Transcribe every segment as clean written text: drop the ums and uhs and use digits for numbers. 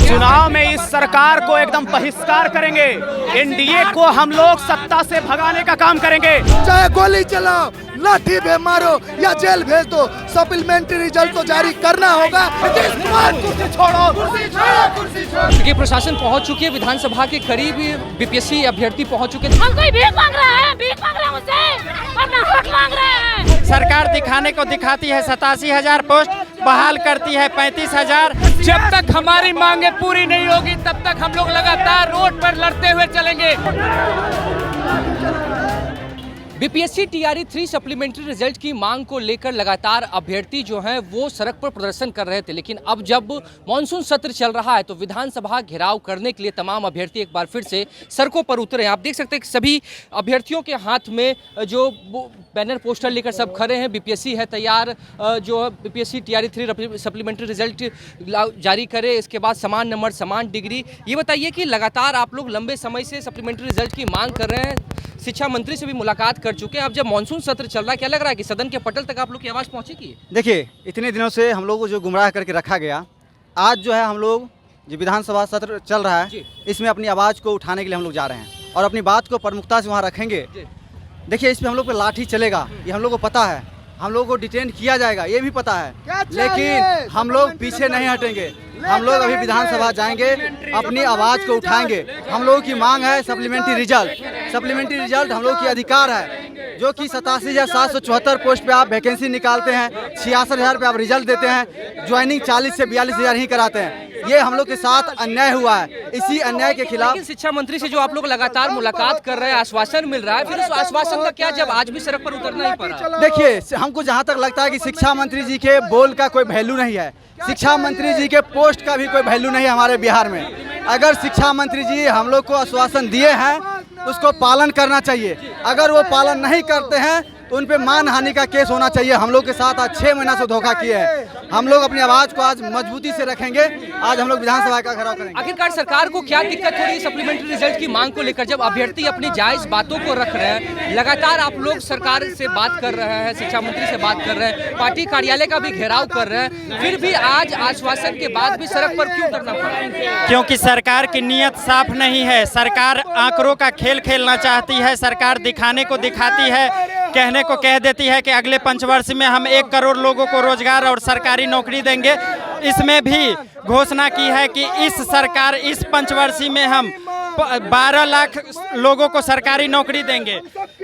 चुनाव में इस सरकार को एकदम बहिष्कार करेंगे। एनडीए को हम लोग सत्ता से भगाने का काम करेंगे। चाहे गोली चलाओ, लाठी भी मारो या जेल भेज दो, सप्लीमेंट्री रिजल्ट तो जारी करना होगा। क्योंकि प्रशासन पहुंच चुकी है, विधानसभा के करीब बीपीएससी अभ्यर्थी पहुंच चुके हैं। हम कोई भीख मांग रहे हैं, भीख मांग रहे हैं मुझसे, वरना वोट मांग रहे हैं। सरकार दिखाने को दिखाती है 87,000 पोस्ट, बहाल करती है 35,000। जब तक हमारी मांगे पूरी नहीं होगी तब तक हम लोग लगातार रोड पर लड़ते हुए चलेंगे। बीपीएससी टीआरई 3 सप्लीमेंट्री रिजल्ट की मांग को लेकर लगातार अभ्यर्थी जो हैं वो सड़क पर प्रदर्शन कर रहे थे, लेकिन अब जब मानसून सत्र चल रहा है तो विधानसभा घेराव करने के लिए तमाम अभ्यर्थी एक बार फिर से सड़कों पर उतरे हैं। आप देख सकते हैं कि सभी अभ्यर्थियों के हाथ में जो बैनर पोस्टर लेकर सब खड़े हैं। बीपीएससी है तैयार, जो बीपीएससी टीआरई 3 सप्लीमेंट्री रिजल्ट जारी करे, इसके बाद समान नंबर समान डिग्री। ये बताइए कि लगातार आप लोग लंबे समय से सप्लीमेंट्री रिजल्ट की मांग कर रहे हैं, शिक्षा मंत्री से भी मुलाकात कर चुके हैं। अब जब मानसून सत्र चल रहा है, क्या लग रहा है कि सदन के पटल तक आप लोग की आवाज़ पहुंचेगी? देखिए, इतने दिनों से हम लोग को जो गुमराह करके रखा गया, आज जो है हम लोग जो विधानसभा सत्र चल रहा है इसमें अपनी आवाज़ को उठाने के लिए हम लोग जा रहे हैं और अपनी बात को प्रमुखता से वहाँ रखेंगे। देखिए, इसमें हम लोग पे लाठी चलेगा, ये हम लोग को पता है, हम लोग को डिटेन किया जाएगा ये भी पता है, लेकिन हम लोग पीछे नहीं हटेंगे। हम लोग अभी विधानसभा जाएंगे, अपनी आवाज़ को उठाएंगे। हम लोगों की मांग है सप्लीमेंट्री रिजल्ट। सप्लीमेंट्री रिजल्ट हम लोग की अधिकार है, जो कि 87,774 पोस्ट पे आप वैकेंसी निकालते हैं, 66,000 पे आप रिजल्ट देते हैं, ज्वाइनिंग 40 से 42,000 ही कराते हैं। ये हम लोग के साथ अन्याय हुआ है। इसी अन्याय के खिलाफ शिक्षा मंत्री से जो आप लोग लगातार मुलाकात कर रहे हैं, आश्वासन मिल रहा है, फिर उस आश्वासन का क्या जब आज भी सड़क पर उतरना ही पड़ा? देखिए, हमको जहाँ तक लगता है कि शिक्षा मंत्री जी के बोल का कोई वैल्यू नहीं है, शिक्षा मंत्री जी के पोस्ट का भी कोई वैल्यू नहीं है हमारे बिहार में। अगर शिक्षा मंत्री जी हम लोग को आश्वासन दिए हैं उसको पालन करना चाहिए। अगर वो पालन नहीं करते हैं तो उन पे मानहानि का केस होना चाहिए। हम लोग के साथ आज 6 महीना से धोखा किए हैं। हम लोग अपनी आवाज़ को आज मजबूती से रखेंगे। आज हम लोग विधानसभा का घेराव करेंगे। आखिरकार सरकार को क्या दिक्कत हो रही है सप्लीमेंट्री रिजल्ट की मांग को लेकर, जब अभ्यर्थी अपनी जायज बातों को रख रहे हैं? लगातार आप लोग सरकार से बात कर रहे हैं, शिक्षा मंत्री से बात कर रहे हैं, पार्टी कार्यालय का भी घेराव कर रहे हैं, फिर भी आज आश्वासन के बाद भी सड़क पर क्यों उतरना पड़ा? क्योंकि सरकार की नीयत साफ नहीं है। सरकार आंकड़ों का खेल खेलना चाहती है। सरकार दिखाने को दिखाती है, कहने को कह देती है कि अगले पंचवर्ष में हम 1 करोड़ लोगों को रोजगार और सरकारी नौकरी देंगे। इसमें भी घोषणा की है कि इस पंचवर्षीय में हम 12 लाख लोगों को सरकारी नौकरी देंगे,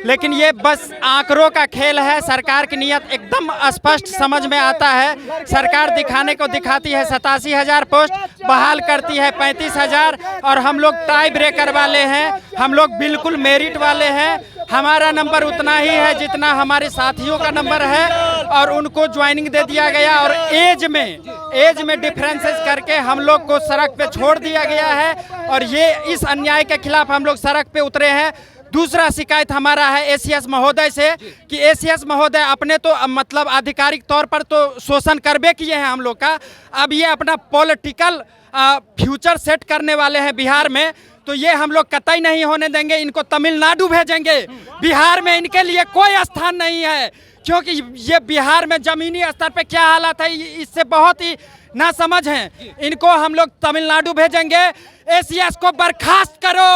लेकिन ये बस आंकड़ों का खेल है। सरकार की नीयत एकदम स्पष्ट समझ में आता है। सरकार दिखाने को दिखाती है 87,000 पोस्ट, बहाल करती है 35,000, और हम लोग टाई ब्रेकर वाले हैं, हम लोग बिल्कुल मेरिट वाले हैं। हमारा नंबर उतना ही है जितना हमारे साथियों का नंबर है, और उनको ज्वाइनिंग दे दिया गया, और एज में डिफरेंसेस करके हम लोग को सड़क पे छोड़ दिया गया है, और ये इस अन्याय के खिलाफ हम लोग सड़क पे उतरे हैं। दूसरा शिकायत हमारा है एसीएस महोदय से कि एसीएस महोदय अपने तो मतलब आधिकारिक तौर पर तो शोषण करबे किए हैं हम लोग का, अब ये अपना पॉलिटिकल फ्यूचर सेट करने वाले हैं बिहार में, तो ये हम लोग कतई नहीं होने देंगे। इनको तमिलनाडु भेजेंगे। बिहार में इनके लिए कोई स्थान नहीं है, क्योंकि ये बिहार में जमीनी स्तर पे क्या हालात है इससे बहुत ही नासमझ हैं। इनको हम लोग तमिलनाडु भेजेंगे। एसीएस को बर्खास्त करो।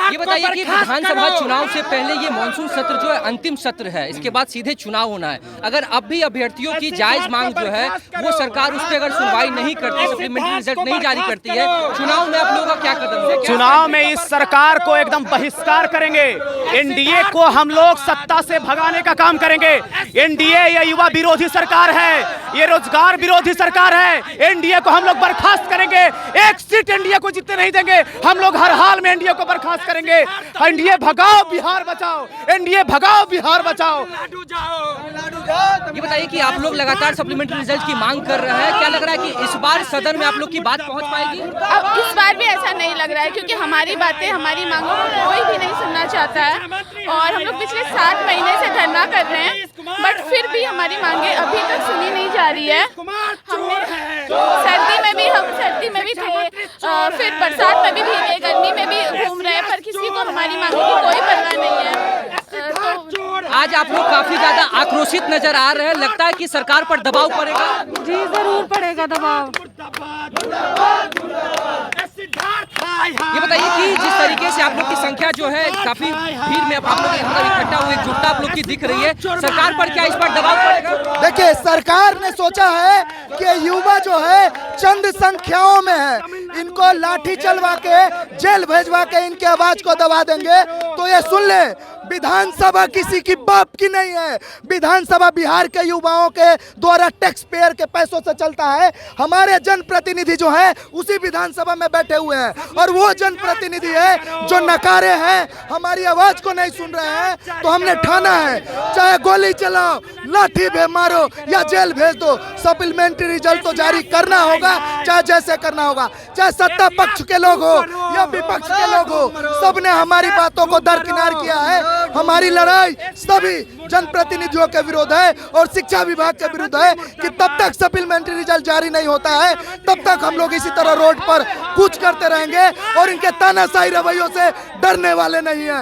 ये बताइए कि विधानसभा चुनाव से पहले ये मानसून सत्र जो है अंतिम सत्र है, इसके बाद सीधे चुनाव होना है। अगर अब भी अभ्यर्थियों की जायज मांग जो है वो सरकार उस पर अगर सुनवाई नहीं करती, सप्लीमेंट्री रिजल्ट नहीं जारी करती है, चुनाव में आप लोगों का क्या कदम है? चुनाव में इस सरकार को एकदम बहिष्कार करेंगे। एनडीए को हम लोग सत्ता से भगाने का काम करेंगे। एनडीए ये युवा विरोधी सरकार है, ये रोजगार विरोधी सरकार है। एनडीए को हम लोग बर्खास्त करेंगे। 1 सीट एनडीए को जीतने नहीं देंगे। हम लोग हर हाल में एनडीए को बर्खास्त करेंगे। एनडीए भगाओ बिहार बचाओ, एनडीए भगाओ बिहार बचाओ। ये बताइए कि आप लोग लगातार सप्लीमेंट्री रिजल्ट की मांग कर रहे हैं, क्या लग रहा है कि इस बार सदन में आप लोग की बात पहुंच पाएगी? अब इस बार भी ऐसा नहीं लग रहा है, क्योंकि हमारी बातें, हमारी मांगों को कोई भी नहीं सुनना चाहता है, और हम लोग पिछले 7 महीने से धरना कर रहे हैं, बट फिर भी हमारी मांगे अभी तक सुनी नहीं जा रही है। सर्दी में भी थे, फिर बरसात में भी भीगे, गर्मी में भी घूम रहे हैं, पर किसी को हमारी मांगों की कोई परवाह नहीं है। तो आज आप लोग काफी ज्यादा आक्रोशित नजर आ रहे हैं, लगता है कि सरकार पर दबाव पड़ेगा। जी जरूर पड़ेगा दबाव। ये बताइए कि जिस तरीके से आप लोग की संख्या जो है काफी भीड़ में आप लोग यहाँ इकट्ठा हुए, एकजुटता आप लोग की दिख रही है, सरकार पर क्या इस पर दबाव पड़ेगा? देखिए, सरकार ने सोचा है कि युवा जो है चंद संख्याओं में है, इनको लाठी चलवा के जेल भेजवा के इनके आवाज को दबा देंगे। तो ये सुन ले, विधानसभा किसी की बाप की नहीं है। विधानसभा बिहार के युवाओं के द्वारा टैक्स पेयर के पैसों से चलता है। हमारे जनप्रतिनिधि जो है उसी विधानसभा में बैठे हुए हैं, और वो जनप्रतिनिधि है जो नकारे हैं, हमारी आवाज को नहीं सुन रहे हैं। तो हमने ठाना है, चाहे गोली चलाओ, लाठी भी मारो या जेल भेज दो, सप्लीमेंट्री रिजल्ट तो जारी करना होगा, चाहे जैसे करना होगा। चाहे सत्ता पक्ष के लोग हो या विपक्ष के लोग हो, सबने हमारी बातों को दरकिनार किया है। हमारी लड़ाई सभी जनप्रतिनिधियों के विरोध है और शिक्षा विभाग के विरुद्ध है कि तब तक सप्लीमेंट्री रिजल्ट जारी नहीं होता है, तब तक हम लोग इसी तरह रोड पर कूच करते रहेंगे और इनके तानाशाही रवैयों से डरने वाले नहीं है।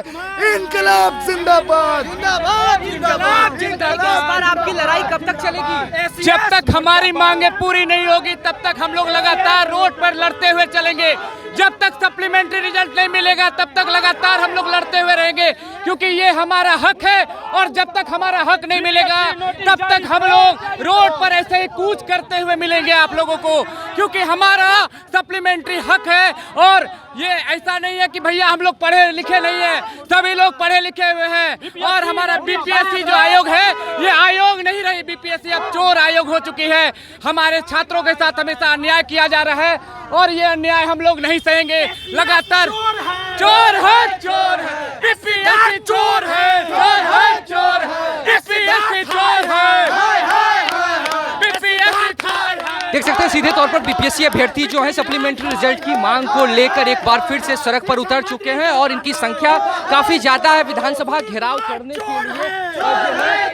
इनकलाब जिंदाबाद, जिंदाबाद, जिंदाबाद, जिंदाबाद। इस बार आपकी लड़ाई कब तक चलेगी? जब तक हमारी मांगे पूरी नहीं होगी तब तक हम लोग लगातार रोड पर लड़ते हुए चलेंगे। जब तक सप्लीमेंट्री रिजल्ट नहीं मिलेगा तब तक लगातार हम लोग लड़ते हुए रहेंगे, क्योंकि ये हमारा हक है। और जब तक हमारा हक नहीं मिलेगा तब तक हम लोग रोड पर ऐसे ही कूच करते हुए मिलेंगे आप लोगों को, क्योंकि हमारा सप्लीमेंट्री हक है। और ये ऐसा नहीं है कि भैया हम लोग पढ़े लिखे नहीं है, सभी लोग पढ़े लिखे हुए हैं। और हमारा बीपीएससी जो आयोग है, ये आयोग नहीं रही बीपीएससी, अब चोर आयोग हो चुकी है। हमारे छात्रों के साथ हमेशा अन्याय किया जा रहा है और ये अन्याय हम लोग नहीं सहेंगे। लगातार चोर है, चोर है, बीपीएससी चोर है, चोर है, चोर है, बीपीएससी चोर है, बीपीएससी चोर है। देख सकते हैं सीधे तौर पर बीपीएससी अभ्यर्थी जो है सप्लीमेंट्री रिजल्ट की मांग को लेकर एक बार फिर से सड़क पर उतर चुके हैं और इनकी संख्या काफी ज्यादा है। विधानसभा घेराव करने के लिए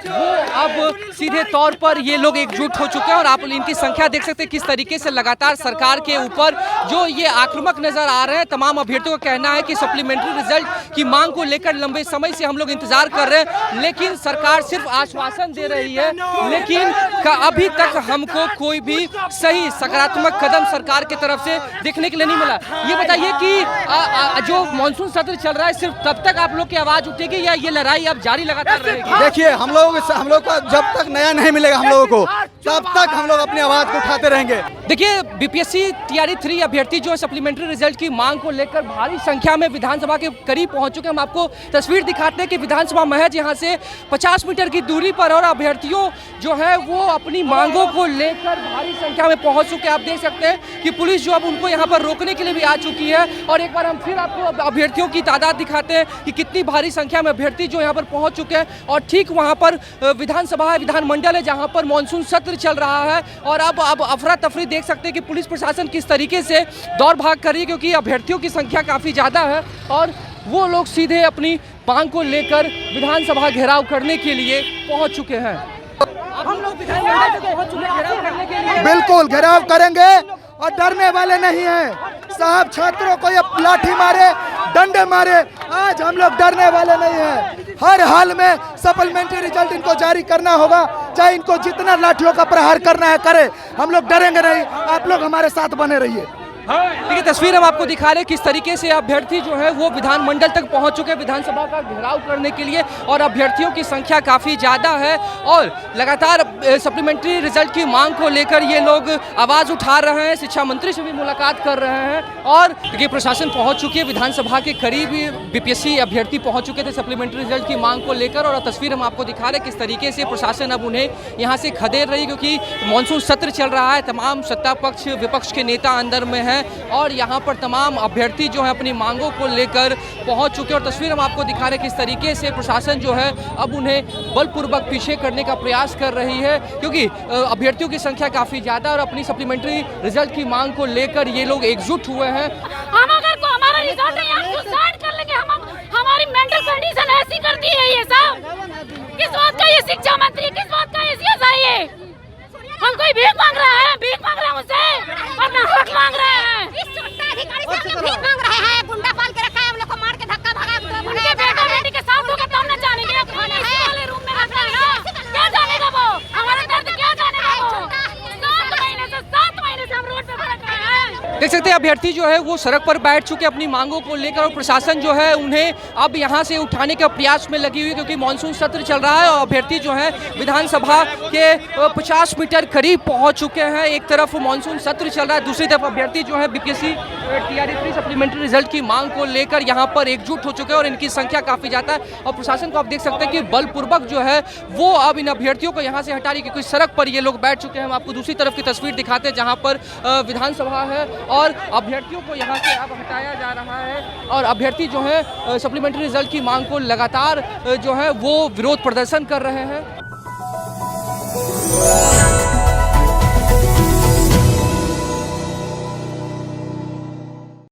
वो अब सीधे तौर पर ये लोग एकजुट हो चुके हैं और आप इनकी संख्या देख सकते हैं किस तरीके से लगातार सरकार के ऊपर जो ये आक्रामक नजर आ रहे हैं। तमाम अभ्यर्थियों का कहना है कि सप्लीमेंट्री रिजल्ट की मांग को लेकर लंबे समय से हम लोग इंतजार कर रहे हैं, लेकिन सरकार सिर्फ आश्वासन दे रही है, लेकिन अभी तक हमको कोई भी सही सकारात्मक कदम सरकार की तरफ से देखने के लिए नहीं मिला। ये बताइए कि जो मानसून सत्र चल रहा है सिर्फ तब तक आप लोग की आवाज उठेगी या ये लड़ाई अब जारी लगातार रहेगी? देखिए, हम लोग को जब तक नया नहीं मिलेगा हम लोगों को, तब तक हम लोग अपनी आवाज को उठाते रहेंगे। देखिए, बीपीएससी टीआरई 3 अभ्यर्थी जो है सप्लीमेंट्री रिजल्ट की मांग को लेकर भारी संख्या में विधानसभा के करीब पहुंच चुके हैं। हम आपको तस्वीर दिखाते हैं कि विधानसभा महज यहाँ से 50 मीटर की दूरी पर और अभ्यर्थियों जो है वो अपनी मांगों को लेकर भारी संख्या में पहुंच चुके हैं। आप देख सकते हैं कि पुलिस जो अब उनको यहाँ पर रोकने के लिए भी आ चुकी है। और एक बार हम फिर आपको अभ्यर्थियों की तादाद दिखाते हैं कि कितनी भारी संख्या में अभ्यर्थी जो यहाँ पर पहुंच चुके हैं। और ठीक वहाँ पर विधानसभा है, विधानमंडल है, जहाँ पर मानसून सत्र चल रहा है। और अब अफरा तफरी देख सकते हैं कि पुलिस प्रशासन किस तरीके से दौड़ भाग कर रही है, क्योंकि अभ्यर्थियों की संख्या काफ़ी ज़्यादा है और वो लोग सीधे अपनी मांग को लेकर विधानसभा घेराव करने के लिए पहुंच चुके हैं। हम लोग विधानमंडल तक पहुंच चुके हैं घेराव करने के लिए। बिल्कुल घेराव करेंगे और डरने वाले नहीं हैं। साहब, छात्रों को ये लाठी मारे, डंडे मारे, आज हम लोग डरने वाले नहीं हैं। हर हाल में सप्लीमेंट्री रिजल्ट इनको जारी करना होगा, चाहे इनको जितना लाठियों का प्रहार करना है करे, हम लोग डरेंगे नहीं। आप लोग हमारे साथ बने रहिए। देखिए, तस्वीर हम आपको दिखा रहे हैं किस तरीके से अभ्यर्थी जो है वो विधानमंडल तक पहुंच चुके हैं विधानसभा का घेराव करने के लिए और अभ्यर्थियों की संख्या काफ़ी ज़्यादा है और लगातार सप्लीमेंट्री रिजल्ट की मांग को लेकर ये लोग आवाज़ उठा रहे हैं। शिक्षा मंत्री से भी मुलाकात कर रहे हैं और देखिए प्रशासन पहुँच चुकी है विधानसभा के करीब। बीपीएससी अभ्यर्थी पहुँच चुके थे सप्लीमेंट्री रिजल्ट की मांग को लेकर और तस्वीर हम आपको दिखा रहे हैं किस तरीके से प्रशासन अब उन्हें यहाँ से खदेड़ रही, क्योंकि मानसून सत्र चल रहा है। तमाम सत्ता पक्ष विपक्ष के नेता अंदर में है और यहाँ पर तमाम अभ्यर्थी जो है अपनी मांगों को लेकर पहुँच चुके हैं। और तस्वीर हम आपको दिखा रहे हैं किस तरीके से प्रशासन जो है अब उन्हें बलपूर्वक पीछे करने का प्रयास कर रही है, क्योंकि अभ्यर्थियों की संख्या काफ़ी ज़्यादा और अपनी सप्लीमेंट्री रिजल्ट की मांग को लेकर ये लोग एकजुट हुए हैं। हम अगर को हमारा रिजल्ट नहीं, हम सुसाइड कर लेंगे। हमारी मेंटल कंडीशन ऐसी करती है ये सब। किस बात का ये शिक्षा मंत्री, किस बात का ये सीएसआई है? हम कोई भीख मांग रहा है, भीख मांग रहे हैं मुझसे, अपना हक मांग रहे हैं। इस छोटा अधिकारी से हम लोग भीख मांग रहे हैं, गुंडा पाल के रखा है, हम लोग को मार के धक्का भगा। उनके बेटा बेटी के साथ होकर तो हम ना जानेंगे। देख सकते हैं अभ्यर्थी जो है वो सड़क पर बैठ चुके अपनी मांगों को लेकर और प्रशासन जो है उन्हें अब यहाँ से उठाने के प्रयास में लगी हुई है, क्योंकि मानसून सत्र चल रहा है और अभ्यर्थी जो है विधानसभा के 50 मीटर करीब पहुँच चुके हैं। एक तरफ मानसून सत्र चल रहा है, दूसरी तरफ अभ्यर्थी जो है बीपीएससी टीआरई 3 सप्लीमेंट्री रिजल्ट की मांग को लेकर यहाँ पर एकजुट हो चुके हैं और इनकी संख्या काफ़ी ज़्यादा है। और प्रशासन को आप देख सकते हैं कि बलपूर्वक जो है वो अब इन अभ्यर्थियों को यहाँ से हटा रही है, क्योंकि सड़क पर ये लोग बैठ चुके हैं। हम आपको दूसरी तरफ की तस्वीर दिखाते हैं जहाँ पर विधानसभा है और अभ्यर्थियों को यहाँ से अब हटाया जा रहा है और अभ्यर्थी जो है सप्लीमेंट्री रिजल्ट की मांग को लगातार जो है वो विरोध प्रदर्शन कर रहे हैं।